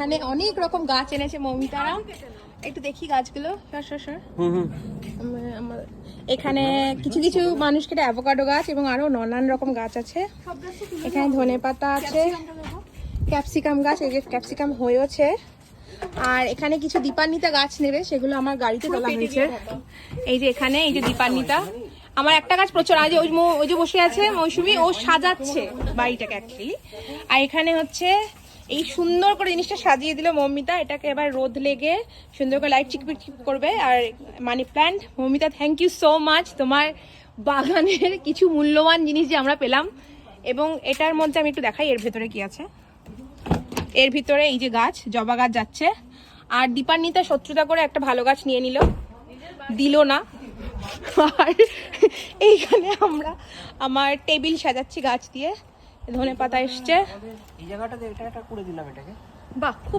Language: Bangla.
এখানে অনেক রকম গাছ এনেছে মৌমিতারা, একটু দেখি গাছগুলো। এখানে কিছু কিছু মানুষকে অ্যাভোকাডো গাছ এবং আরো নানান রকম গাছ আছে। এখানে ধনেপাতা আছে, ক্যাপসিকাম গাছ, এই যে ক্যাপসিকাম হয়েছে। আর এখানে কিছু দীপান্বিতা গাছ নেবে, সেগুলো আমার গাড়িতে তোলা হয়েছে। এই যে এখানে এই যে দীপান্বিতা, আমার একটা গাছ প্রচুর, আজ ওই যে বসে আছে মৌসুমী, ও সাজাচ্ছে বাড়িটাকে অ্যাকচুয়ালি। আর এখানে হচ্ছে এই সুন্দর করে জিনিসটা সাজিয়ে দিল মৌমিতা, এটাকে এবার রোদ লেগে সুন্দর করে লাইট চিকপিক করবে। আর money plant, Moumita thank you so much, তোমার বাগানের কিছু মূল্যবান জিনিস যে আমরা পেলাম। এবং এটার মধ্যে আমি একটু দেখাই এর ভেতরে কি আছে। এর ভিতরে এই যে গাছ, জবা গাছ যাচ্ছে। আর দীপান্বিতা শত্রুতা করে একটা ভালো গাছ নিয়ে নিল, দিল না। আর এইখানে আমরা আমার টেবিল সাজাচ্ছি গাছ দিয়ে, ধনেপাতা এসছে। এই জায়গাটা এটা করে দিলাম এটাকে। বাহ, খুব